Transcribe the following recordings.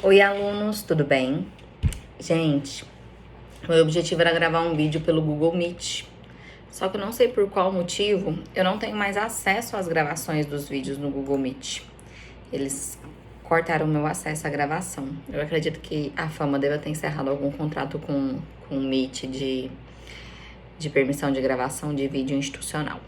Oi, alunos, tudo bem? Gente, meu objetivo era gravar um vídeo pelo Google Meet. Só que eu não sei por qual motivo eu não tenho mais acesso às gravações dos vídeos no Google Meet. Eles cortaram meu acesso à gravação. Eu acredito que a Fama deva ter encerrado algum contrato com o Meet de permissão de gravação de vídeo institucional.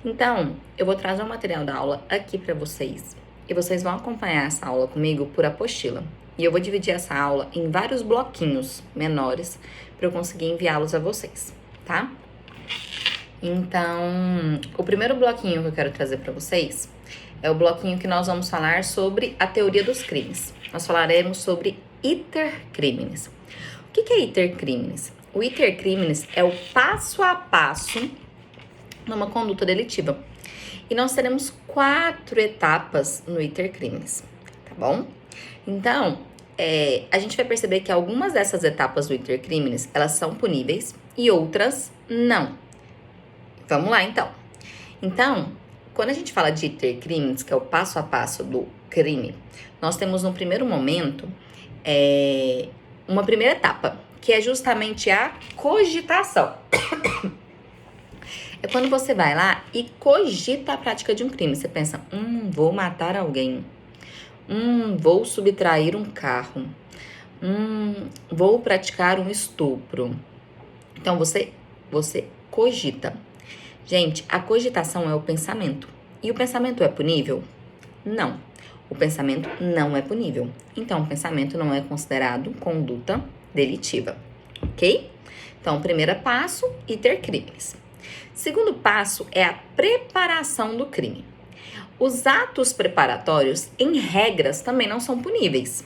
Então, eu vou trazer o material da aula aqui para vocês. E vocês vão acompanhar essa aula comigo por apostila. E eu vou dividir essa aula em vários bloquinhos menores para eu conseguir enviá-los a vocês, tá? Então, o primeiro bloquinho que eu quero trazer para vocês é o bloquinho que nós vamos falar sobre a teoria dos crimes. Nós falaremos sobre iter criminis. O que é iter criminis? O iter criminis é o passo a passo numa conduta delitiva. E nós teremos 4 etapas no iter criminis, tá bom? Então, a gente vai perceber que algumas dessas etapas do iter criminis, elas são puníveis e outras não. Vamos lá, então. Então, quando a gente fala de iter criminis, que é o passo a passo do crime, nós temos no primeiro momento uma primeira etapa, que é justamente a cogitação. É quando você vai lá e cogita a prática de um crime. Você pensa, vou matar alguém. Vou subtrair um carro. Vou praticar um estupro. Então, você cogita. Gente, a cogitação é o pensamento. E o pensamento é punível? Não. O pensamento não é punível. Então, o pensamento não é considerado conduta delitiva. Ok? Então, o primeiro passo, iter criminis. Segundo passo é a preparação do crime. Os atos preparatórios, em regras, também não são puníveis.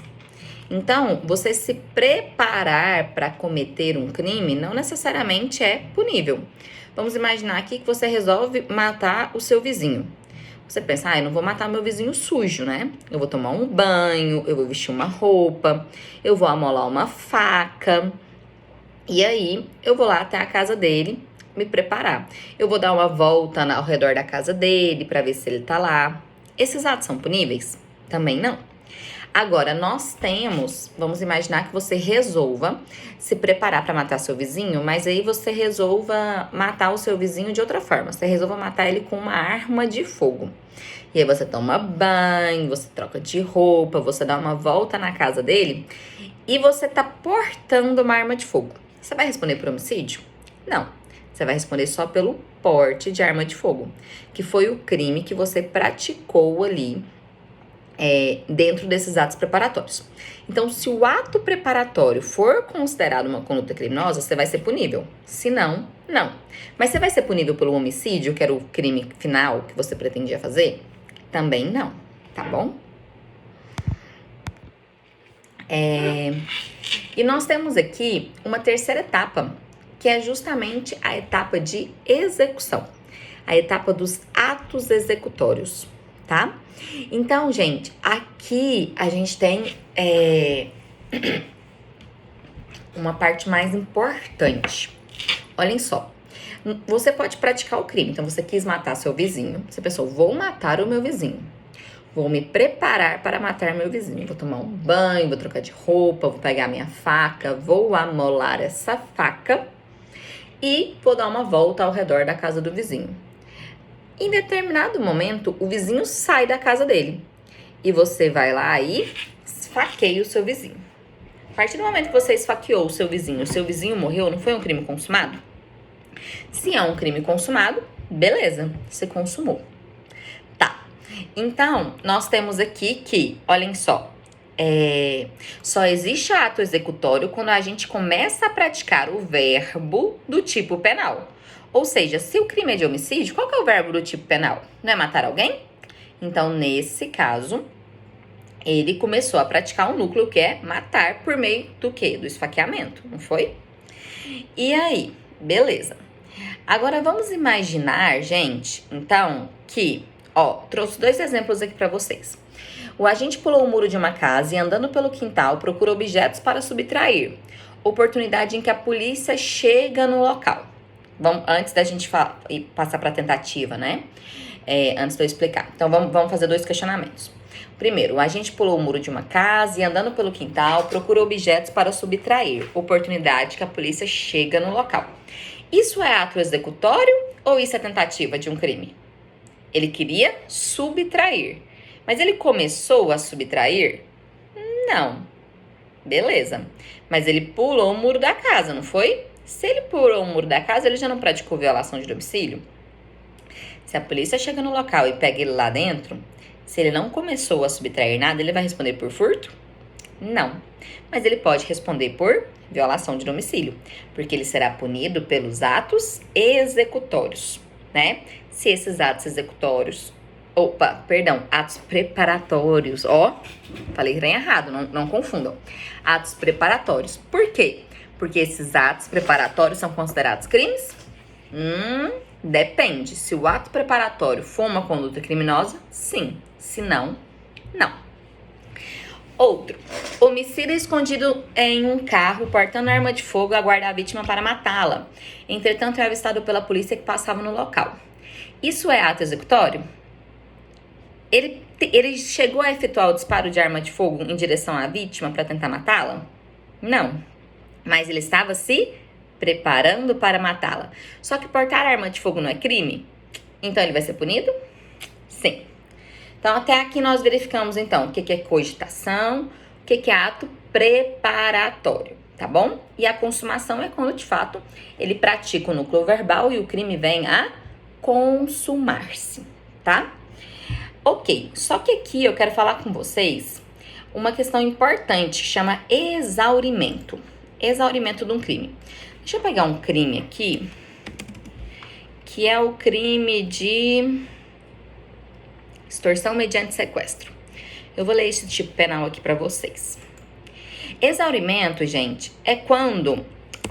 Então, você se preparar para cometer um crime não necessariamente é punível. Vamos imaginar aqui que você resolve matar o seu vizinho. Você pensa, eu não vou matar meu vizinho sujo, né? Eu vou tomar um banho, eu vou vestir uma roupa, eu vou amolar uma faca. E aí, eu vou lá até a casa dele me preparar. Eu vou dar uma volta ao redor da casa dele para ver se ele tá lá. Esses atos são puníveis? Também não. Agora, vamos imaginar que você resolva se preparar para matar seu vizinho, mas aí você resolva matar o seu vizinho de outra forma. Você resolva matar ele com uma arma de fogo. E aí você toma banho, você troca de roupa, você dá uma volta na casa dele e você tá portando uma arma de fogo. Você vai responder por homicídio? Não. Você vai responder só pelo porte de arma de fogo, que foi o crime que você praticou ali dentro desses atos preparatórios. Então, se o ato preparatório for considerado uma conduta criminosa, você vai ser punível. Se não, não. Mas você vai ser punível pelo homicídio, que era o crime final que você pretendia fazer? Também não, tá bom? E nós temos aqui uma terceira etapa, que é justamente a etapa de execução, a etapa dos atos executórios, tá? Então, gente, aqui a gente tem uma parte mais importante. Olhem só, você pode praticar o crime, então você quis matar seu vizinho, você pensou, vou matar o meu vizinho. Vou me preparar para matar meu vizinho. Vou tomar um banho, vou trocar de roupa, vou pegar minha faca, vou amolar essa faca e vou dar uma volta ao redor da casa do vizinho. Em determinado momento, o vizinho sai da casa dele e você vai lá e esfaqueia o seu vizinho. A partir do momento que você esfaqueou o seu vizinho morreu, não foi um crime consumado? Se é um crime consumado, beleza, você consumou. Tá, então nós temos aqui que, olhem só, só existe ato executório quando a gente começa a praticar o verbo do tipo penal. Ou seja, se o crime é de homicídio, qual que é o verbo do tipo penal? Não é matar alguém? Então, nesse caso, ele começou a praticar um núcleo que é matar por meio do quê? Do esfaqueamento, não foi? E aí, beleza. Agora, vamos imaginar, gente, então, que, trouxe 2 exemplos aqui para vocês. O agente pulou o muro de uma casa e, andando pelo quintal, procura objetos para subtrair. Oportunidade em que a polícia chega no local. Antes da gente passar para a tentativa, né? Antes de eu explicar. Então, vamos fazer 2 questionamentos. Primeiro, o agente pulou o muro de uma casa e, andando pelo quintal, procura objetos para subtrair, oportunidade que a polícia chega no local. Isso é ato executório ou isso é tentativa de um crime? Ele queria subtrair, mas ele começou a subtrair? Não. Beleza. Mas ele pulou o muro da casa, não foi? Se ele pulou o muro da casa, ele já não praticou violação de domicílio? Se a polícia chega no local e pega ele lá dentro, se ele não começou a subtrair nada, ele vai responder por furto? Não. Mas ele pode responder por violação de domicílio, porque ele será punido pelos atos executórios, né? Se esses atos executórios, atos preparatórios, falei bem errado, não confundam. Atos preparatórios. Por quê? Porque esses atos preparatórios são considerados crimes? Depende. Se o ato preparatório for uma conduta criminosa, sim. Se não, não. Outro. Homicida escondido em um carro, portando arma de fogo, aguarda a vítima para matá-la. Entretanto, é avistado pela polícia que passava no local. Isso é ato executório? Ele chegou a efetuar o disparo de arma de fogo em direção à vítima para tentar matá-la? Não. Mas ele estava se preparando para matá-la. Só que portar arma de fogo não é crime? Então ele vai ser punido? Sim. Então até aqui nós verificamos então o que é cogitação, o que é ato preparatório, tá bom? E a consumação é quando de fato ele pratica o núcleo verbal e o crime vem a consumar-se, tá? Ok, só que aqui eu quero falar com vocês uma questão importante que chama exaurimento. Exaurimento de um crime. Deixa eu pegar um crime aqui, que é o crime de extorsão mediante sequestro. Eu vou ler esse tipo penal aqui para vocês. Exaurimento, gente, é quando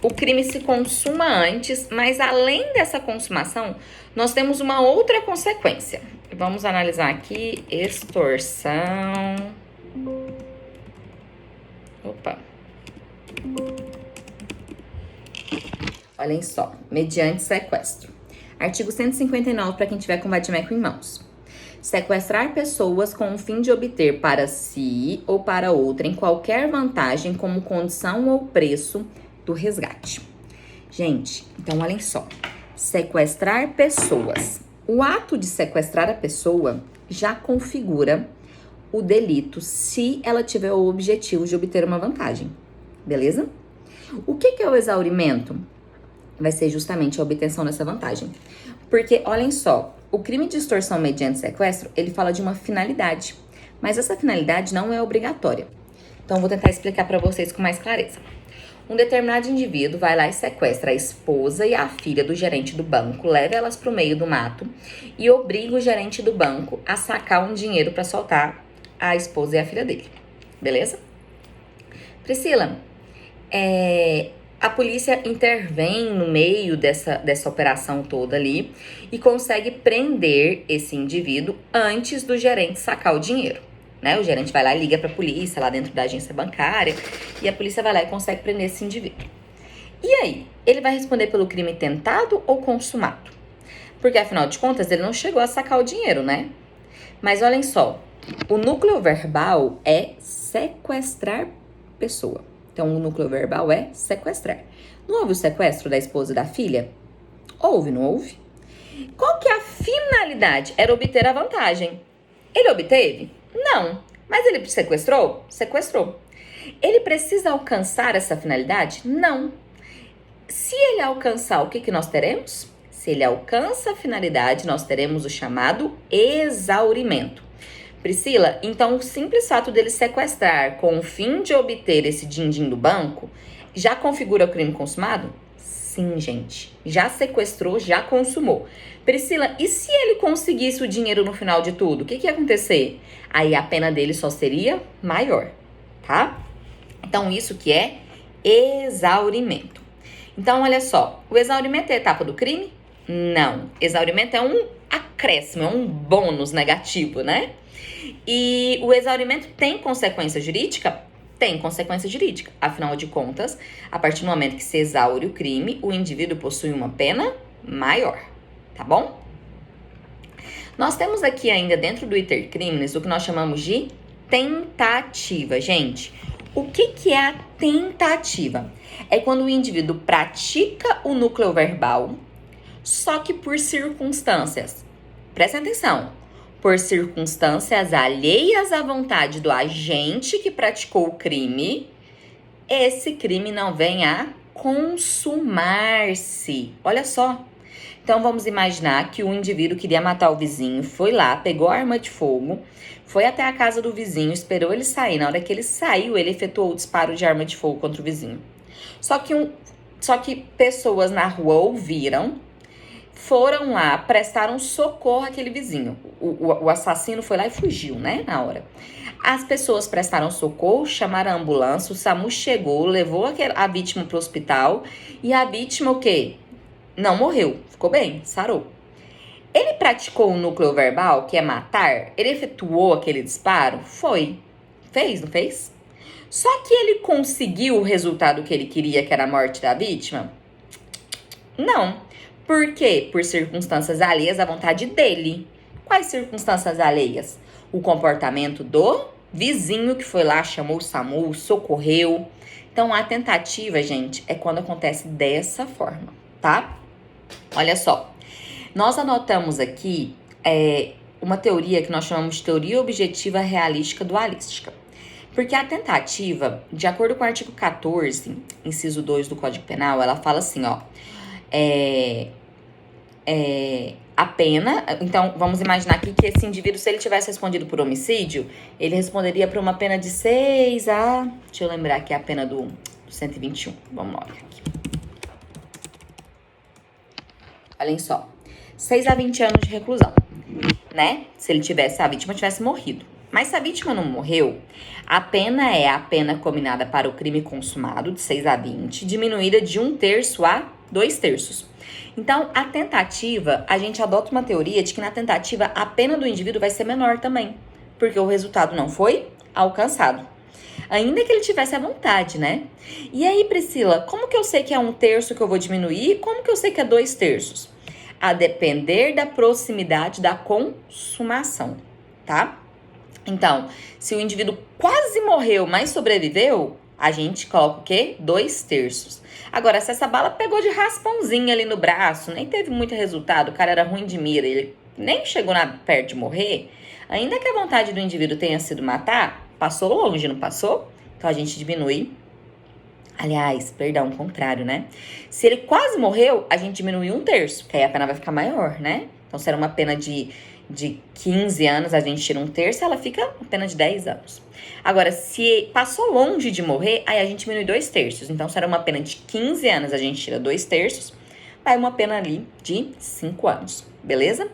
o crime se consuma antes, mas além dessa consumação, nós temos uma outra consequência. Vamos analisar aqui extorsão. Olhem só, mediante sequestro. Artigo 159 para quem tiver com vadimeco em mãos. Sequestrar pessoas com o fim de obter para si ou para outra em qualquer vantagem como condição ou preço do resgate. Gente, então olhem só. Sequestrar pessoas. O ato de sequestrar a pessoa já configura o delito se ela tiver o objetivo de obter uma vantagem. Beleza? O que é o exaurimento? Vai ser justamente a obtenção dessa vantagem. Porque, olhem só, o crime de extorsão mediante sequestro, ele fala de uma finalidade. Mas essa finalidade não é obrigatória. Então, vou tentar explicar para vocês com mais clareza. Um determinado indivíduo vai lá e sequestra a esposa e a filha do gerente do banco, leva elas para o meio do mato e obriga o gerente do banco a sacar um dinheiro para soltar a esposa e a filha dele. Beleza? Priscila, a polícia intervém no meio dessa operação toda ali e consegue prender esse indivíduo antes do gerente sacar o dinheiro, né? O gerente vai lá e liga para a polícia lá dentro da agência bancária e a polícia vai lá e consegue prender esse indivíduo. E aí, ele vai responder pelo crime tentado ou consumado? Porque afinal de contas ele não chegou a sacar o dinheiro, né? Mas olhem só, o núcleo verbal é sequestrar pessoa. Então, o núcleo verbal é sequestrar. Não houve o sequestro da esposa e da filha? Houve, não houve? Qual que é a finalidade? Era obter a vantagem. Ele obteve? Não. Mas ele sequestrou? Sequestrou. Ele precisa alcançar essa finalidade? Não. Se ele alcançar, o que nós teremos? Se ele alcança a finalidade, nós teremos o chamado exaurimento. Priscila, então o simples fato dele sequestrar com o fim de obter esse din-din do banco já configura o crime consumado? Sim, gente. Já sequestrou, já consumou. Priscila, e se ele conseguisse o dinheiro no final de tudo? O que ia acontecer? Aí a pena dele só seria maior, tá? Então isso que é exaurimento. Então olha só, o exaurimento é a etapa do crime? Não. Exaurimento é um acréscimo, é um bônus negativo, né? E o exaurimento tem consequência jurídica? Tem consequência jurídica. Afinal de contas, a partir do momento que se exaure o crime, o indivíduo possui uma pena maior, tá bom? Nós temos aqui ainda dentro do iter criminis o que nós chamamos de tentativa, gente. O que é a tentativa? É quando o indivíduo pratica o núcleo verbal, só que por circunstâncias. Presta atenção. Por circunstâncias alheias à vontade do agente que praticou o crime, esse crime não vem a consumar-se. Olha só. Então, vamos imaginar que o indivíduo queria matar o vizinho, foi lá, pegou a arma de fogo, foi até a casa do vizinho, esperou ele sair. Na hora que ele saiu, ele efetuou o disparo de arma de fogo contra o vizinho. Só que pessoas na rua ouviram, foram lá, prestaram socorro àquele vizinho. O assassino foi lá e fugiu, né, na hora. As pessoas prestaram socorro, chamaram a ambulância, o SAMU chegou, levou a vítima para o hospital e a vítima o quê? Não morreu, ficou bem, sarou. Ele praticou o núcleo verbal, que é matar? Ele efetuou aquele disparo? Foi. Fez, não fez? Só que ele conseguiu o resultado que ele queria, que era a morte da vítima? Não. Por quê? Por circunstâncias alheias à vontade dele. Quais circunstâncias alheias? O comportamento do vizinho que foi lá, chamou o SAMU, socorreu. Então, a tentativa, gente, é quando acontece dessa forma, tá? Olha só, nós anotamos aqui uma teoria que nós chamamos de teoria objetiva realística dualística. Porque a tentativa, de acordo com o artigo 14, inciso 2 do Código Penal, ela fala assim, ó, a pena, então vamos imaginar aqui que esse indivíduo, se ele tivesse respondido por homicídio, ele responderia por uma pena de 6 a... Deixa eu lembrar aqui a pena do 121, vamos lá aqui. Olhem só, 6 a 20 anos de reclusão, né? Se a vítima tivesse morrido. Mas se a vítima não morreu, a pena é a pena combinada para o crime consumado, de 6 a 20, diminuída de 1/3 a 2/3. Então, a tentativa, a gente adota uma teoria de que na tentativa a pena do indivíduo vai ser menor também, porque o resultado não foi alcançado. Ainda que ele tivesse à vontade, né? E aí, Priscila, como que eu sei que é 1/3 que eu vou diminuir? Como que eu sei que é 2/3? A depender da proximidade da consumação, tá? Então, se o indivíduo quase morreu, mas sobreviveu, a gente coloca o quê? 2/3. Agora, se essa bala pegou de raspãozinho ali no braço, nem teve muito resultado, o cara era ruim de mira, ele nem chegou perto de morrer, ainda que a vontade do indivíduo tenha sido matar, passou longe, não passou? Então, a gente diminui. Aliás, perdão, o contrário, né? Se ele quase morreu, a gente diminui 1/3, que aí a pena vai ficar maior, né? Então, se era uma pena de 15 anos, a gente tira 1/3, ela fica uma pena de 10 anos. Agora, se passou longe de morrer, aí a gente diminui 2/3. Então, se era uma pena de 15 anos, a gente tira 2/3, vai uma pena ali de 5 anos, beleza?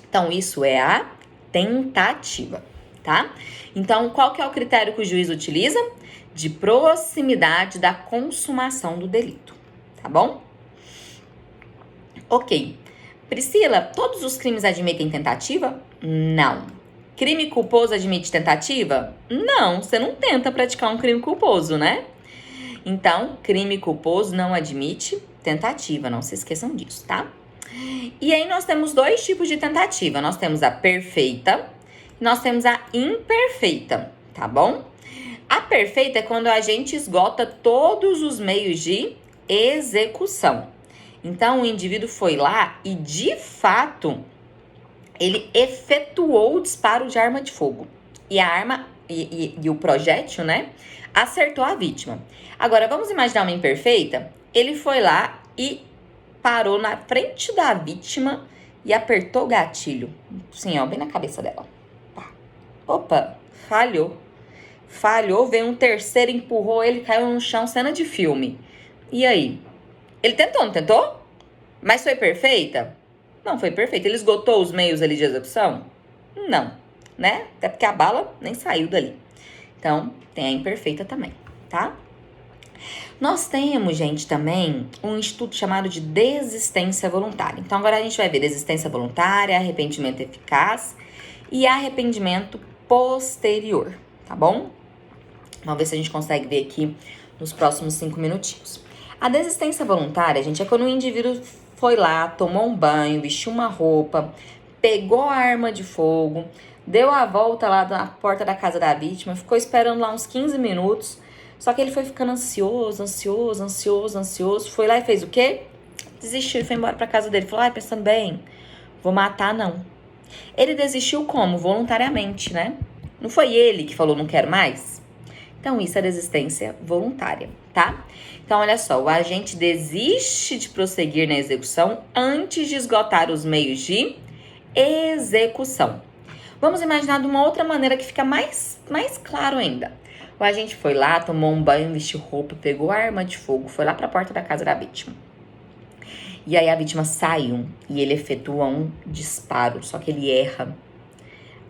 Então, isso é a tentativa, tá? Então, qual que é o critério que o juiz utiliza? De proximidade da consumação do delito, tá bom? Ok. Priscila, todos os crimes admitem tentativa? Não. Crime culposo admite tentativa? Não, você não tenta praticar um crime culposo, né? Então, crime culposo não admite tentativa, não se esqueçam disso, tá? E aí nós temos dois tipos de tentativa. Nós temos a perfeita e nós temos a imperfeita, tá bom? A perfeita é quando a gente esgota todos os meios de execução. Então, o indivíduo foi lá e, de fato, ele efetuou o disparo de arma de fogo. E a arma e o projétil, né, acertou a vítima. Agora, vamos imaginar uma imperfeita? Ele foi lá e parou na frente da vítima e apertou o gatilho. Sim, ó, bem na cabeça dela. Opa, falhou. Falhou, veio um terceiro, empurrou ele, caiu no chão, cena de filme. E aí? Ele tentou, não tentou? Mas foi perfeita? Não foi perfeita. Ele esgotou os meios ali de execução? Não, né? Até porque a bala nem saiu dali. Então, tem a imperfeita também, tá? Nós temos, gente, também um instituto chamado de desistência voluntária. Então, agora a gente vai ver desistência voluntária, arrependimento eficaz e arrependimento posterior, tá bom? Vamos ver se a gente consegue ver aqui nos próximos 5 minutinhos. A desistência voluntária, gente, é quando o indivíduo foi lá, tomou um banho, vestiu uma roupa, pegou a arma de fogo, deu a volta lá na porta da casa da vítima, ficou esperando lá uns 15 minutos, só que ele foi ficando ansioso, foi lá e fez o quê? Desistiu e foi embora pra casa dele, falou, pensando bem, vou matar não. Ele desistiu como? Voluntariamente, né? Não foi ele que falou não quero mais? Então isso é desistência voluntária, tá? Então olha só, o agente desiste de prosseguir na execução antes de esgotar os meios de execução. Vamos imaginar de uma outra maneira que fica mais claro ainda. O agente foi lá, tomou um banho, vestiu roupa, pegou a arma de fogo, foi lá para a porta da casa da vítima. E aí a vítima saiu e ele efetua um disparo, só que ele erra.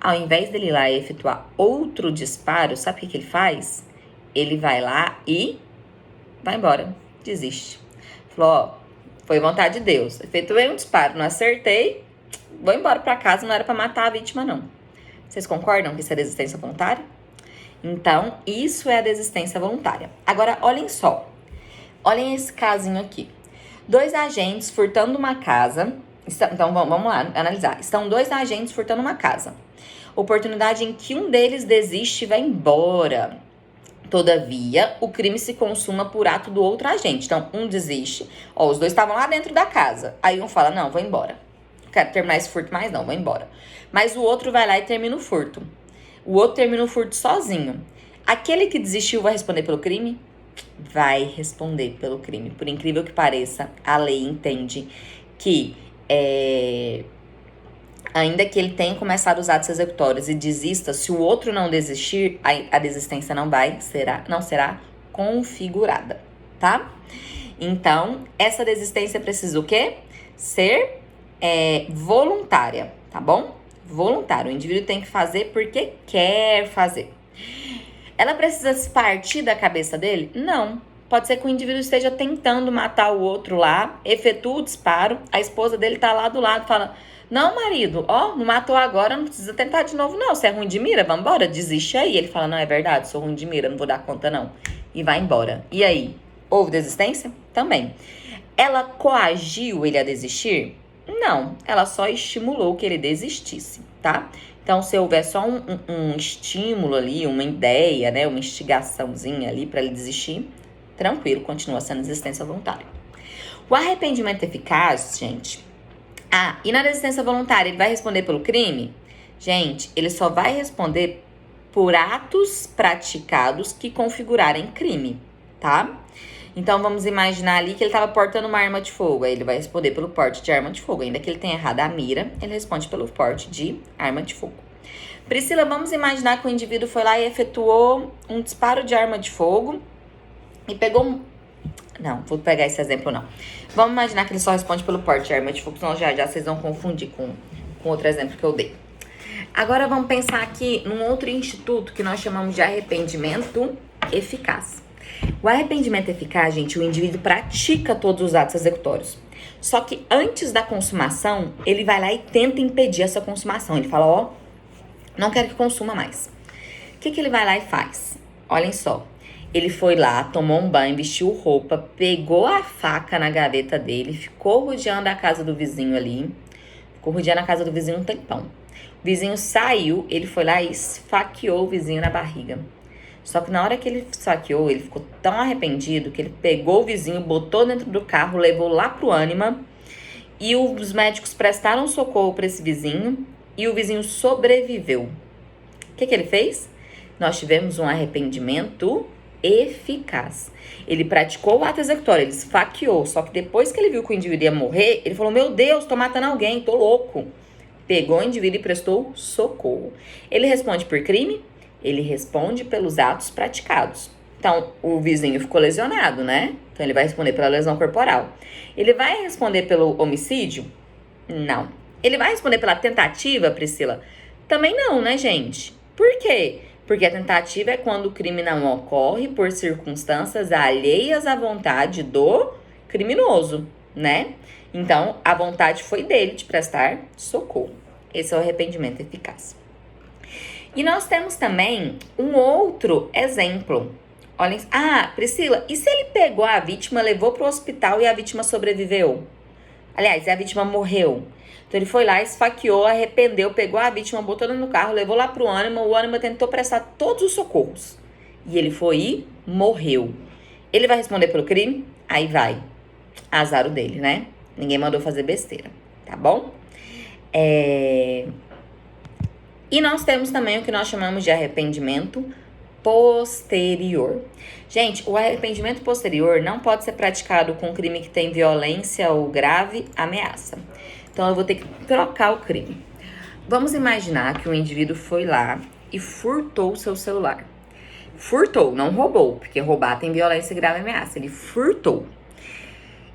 Ao invés dele ir lá e efetuar outro disparo, sabe o que ele faz? Ele vai lá e vai embora, desiste. Falou, foi vontade de Deus, efetuei um disparo, não acertei, vou embora para casa, não era para matar a vítima não. Vocês concordam que isso é desistência voluntária? Então, isso é a desistência voluntária. Agora, olhem só. Olhem esse casinho aqui. 2 agentes furtando uma casa. Então, vamos lá analisar. Estão 2 agentes furtando uma casa. Oportunidade em que um deles desiste e vai embora. Todavia, o crime se consuma por ato do outro agente. Então, um desiste. Os 2 estavam lá dentro da casa. Aí um fala, não, vou embora. Não quero terminar esse furto mais não, vou embora. Mas o outro vai lá e termina o furto. O outro termina o furto sozinho. Aquele que desistiu vai responder pelo crime? Vai responder pelo crime. Por incrível que pareça, a lei entende que ainda que ele tenha começado os atos executórios e desista, se o outro não desistir, a desistência não será configurada, tá? Então, essa desistência precisa o quê? Ser voluntária, tá bom? Voluntário. O indivíduo tem que fazer porque quer fazer. Ela precisa partir da cabeça dele? Não. Pode ser que o indivíduo esteja tentando matar o outro lá, efetua o disparo, a esposa dele tá lá do lado, fala, não, marido, não matou agora, não precisa tentar de novo não, você é ruim de mira, vambora, desiste aí. Ele fala, não, é verdade, sou ruim de mira, não vou dar conta não. E vai embora. E aí, houve desistência? Também. Ela coagiu ele a desistir? Não, ela só estimulou que ele desistisse, tá? Então, se houver só um estímulo ali, uma ideia, né, uma instigaçãozinha ali para ele desistir, tranquilo, continua sendo desistência voluntária. O arrependimento eficaz, gente... e na desistência voluntária, ele vai responder pelo crime? Gente, ele só vai responder por atos praticados que configurarem crime, tá? Então, vamos imaginar ali que ele estava portando uma arma de fogo. Aí ele vai responder pelo porte de arma de fogo. Ainda que ele tenha errado a mira, ele responde pelo porte de arma de fogo. Priscila, vamos imaginar que o indivíduo foi lá e efetuou um disparo de arma de fogo e pegou Não, vou pegar esse exemplo não. Vamos imaginar que ele só responde pelo porte de arma de fogo, senão já vocês vão confundir com outro exemplo que eu dei. Agora vamos pensar aqui num outro instituto que nós chamamos de arrependimento eficaz. O arrependimento eficaz, gente, o indivíduo pratica todos os atos executórios. Só que antes da consumação, ele vai lá e tenta impedir essa consumação. Ele fala, não quero que consuma mais. O que ele vai lá e faz? Olhem só. Ele foi lá, tomou um banho, vestiu roupa, pegou a faca na gaveta dele, ficou rodeando a casa do vizinho ali. Ficou rodeando a casa do vizinho um tempão. O vizinho saiu, ele foi lá e esfaqueou o vizinho na barriga. Só que na hora que ele esfaqueou, ele ficou tão arrependido que ele pegou o vizinho, botou dentro do carro, levou lá pro Ânima. E os médicos prestaram socorro para esse vizinho e o vizinho sobreviveu. O que ele fez? Nós tivemos um arrependimento eficaz. Ele praticou o ato executório, ele esfaqueou, só que depois que ele viu que o indivíduo ia morrer, ele falou, meu Deus, tô matando alguém, tô louco. Pegou o indivíduo e prestou socorro. Ele responde por crime? Ele responde pelos atos praticados. Então, o vizinho ficou lesionado, né? Então, ele vai responder pela lesão corporal. Ele vai responder pelo homicídio? Não. Ele vai responder pela tentativa, Priscila? Também não, né, gente? Por quê? Porque a tentativa é quando o crime não ocorre por circunstâncias alheias à vontade do criminoso, né? Então, a vontade foi dele de prestar socorro. Esse é o arrependimento eficaz. E nós temos também um outro exemplo. Olhem, Priscila, e se ele pegou a vítima, levou para o hospital e a vítima sobreviveu? Aliás, a vítima morreu. Então ele foi lá, esfaqueou, arrependeu, pegou a vítima, botou no carro, levou lá pro ânima, o ânima tentou prestar todos os socorros. E ele foi e morreu. Ele vai responder pelo crime? Aí vai. Azar o dele, né? Ninguém mandou fazer besteira, tá bom? E nós temos também o que nós chamamos de arrependimento posterior. Gente, o arrependimento posterior não pode ser praticado com crime que tem violência ou grave ameaça. Então, eu vou ter que trocar o crime. Vamos imaginar que o indivíduo foi lá e furtou o seu celular. Furtou, não roubou, porque roubar tem violência e grave ameaça. Ele furtou.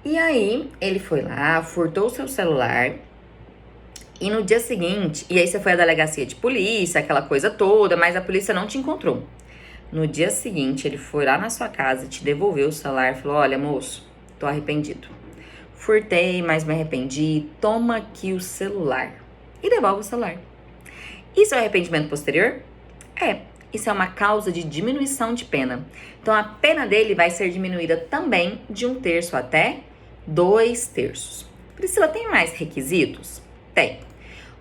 E aí, ele foi lá, furtou o seu celular. E no dia seguinte, e aí você foi à delegacia de polícia, aquela coisa toda, mas a polícia não te encontrou. No dia seguinte, ele foi lá na sua casa, te devolveu o celular e falou: olha, moço, tô arrependido. Furtei, mas me arrependi. Toma aqui o celular. E devolve o celular. Isso é arrependimento posterior? É. Isso é uma causa de diminuição de pena. Então, a pena dele vai ser diminuída também de 1/3 até 2/3. Priscila, tem mais requisitos? Tem.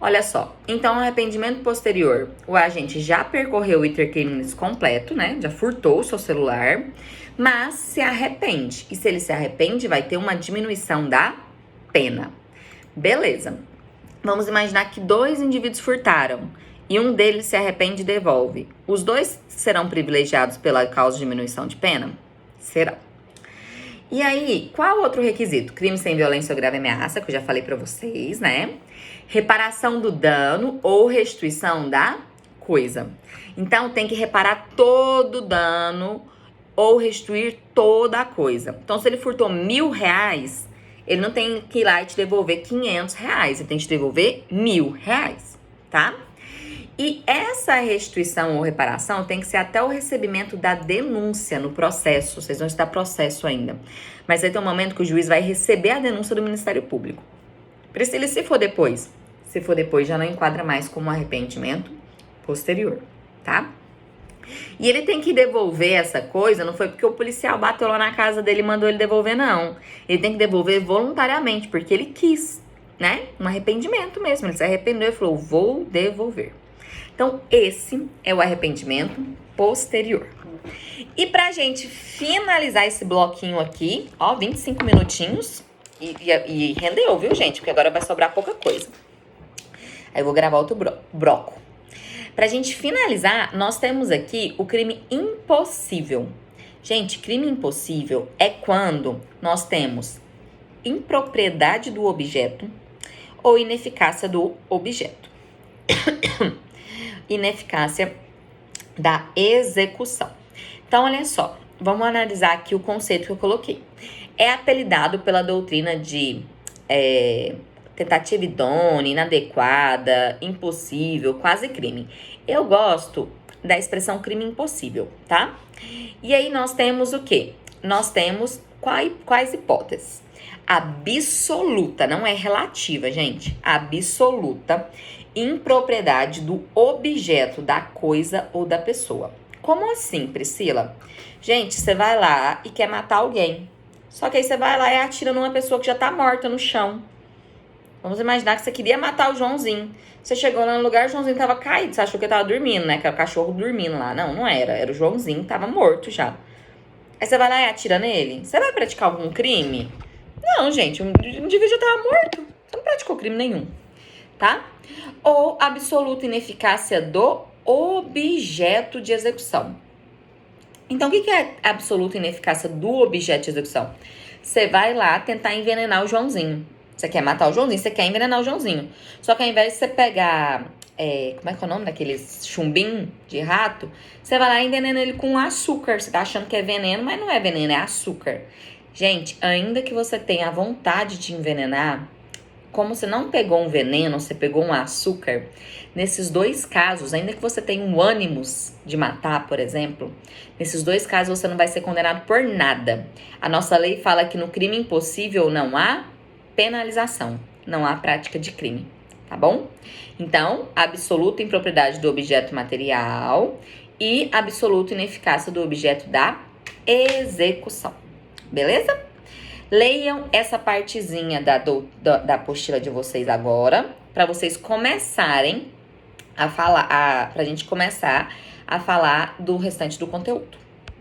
Olha só. Então, arrependimento posterior. O agente já percorreu o iter criminis completo, né? Já furtou o seu celular. Mas se arrepende. E se ele se arrepende, vai ter uma diminuição da pena. Beleza. Vamos imaginar que 2 indivíduos furtaram e um deles se arrepende e devolve. Os 2 serão privilegiados pela causa de diminuição de pena? Serão. E aí, qual outro requisito? Crime sem violência ou grave ameaça, que eu já falei pra vocês, né? Reparação do dano ou restituição da coisa. Então, tem que reparar todo o dano ou restituir toda a coisa. Então, se ele furtou R$1.000, ele não tem que ir lá e te devolver R$500. Ele tem que te devolver R$1.000, tá? E essa restituição ou reparação tem que ser até o recebimento da denúncia no processo. Vocês vão estar processo ainda. Mas vai ter um momento que o juiz vai receber a denúncia do Ministério Público. Priscila, se for depois? Se for depois, já não enquadra mais como arrependimento posterior, tá? E ele tem que devolver essa coisa, não foi porque o policial bateu lá na casa dele e mandou ele devolver, não. Ele tem que devolver voluntariamente, porque ele quis, né? Um arrependimento mesmo. Ele se arrependeu e falou: vou devolver. Então, esse é o arrependimento posterior. E pra gente finalizar esse bloquinho aqui, ó, 25 minutinhos. E rendeu, viu, gente? Porque agora vai sobrar pouca coisa. Aí eu vou gravar outro bloco. Pra gente finalizar, nós temos aqui o crime impossível. Gente, crime impossível é quando nós temos impropriedade do objeto ou ineficácia do objeto. Ineficácia da execução. Então, olha só, vamos analisar aqui o conceito que eu coloquei. É apelidado pela doutrina de tentativa idônea, inadequada, impossível, quase crime. Eu gosto da expressão crime impossível, tá? E aí nós temos o quê? Nós temos quais hipóteses? Absoluta, não é relativa, gente. Absoluta impropriedade do objeto, da coisa ou da pessoa. Como assim, Priscila? Gente, você vai lá e quer matar alguém. Só que aí você vai lá e atira numa pessoa que já tá morta no chão. Vamos imaginar que você queria matar o Joãozinho. Você chegou lá no lugar, o Joãozinho tava caído. Você achou que ele tava dormindo, né? Que era o cachorro dormindo lá. Não, não era. Era o Joãozinho, tava morto já. Aí você vai lá e atira nele. Você vai praticar algum crime? Não, gente. O indivíduo já tava morto. Você não praticou crime nenhum, tá? Ou absoluta ineficácia do objeto de execução. Então, o que é absoluta ineficácia do objeto de execução? Você vai lá tentar envenenar o Joãozinho. Você quer matar o Joãozinho, você quer envenenar o Joãozinho. Só que ao invés de você pegar, como é que é o nome daqueles chumbinho de rato, você vai lá e envenena ele com açúcar. Você tá achando que é veneno, mas não é veneno, é açúcar. Gente, ainda que você tenha a vontade de envenenar, como você não pegou um veneno, você pegou um açúcar, nesses 2 casos, ainda que você tenha um ânimos de matar, por exemplo, nesses 2 casos você não vai ser condenado por nada. A nossa lei fala que no crime impossível não há penalização, não há prática de crime, tá bom? Então, absoluta impropriedade do objeto material e absoluta ineficácia do objeto da execução, beleza? Leiam essa partezinha da apostila de vocês agora, para vocês começarem a falar, pra gente começar a falar do restante do conteúdo.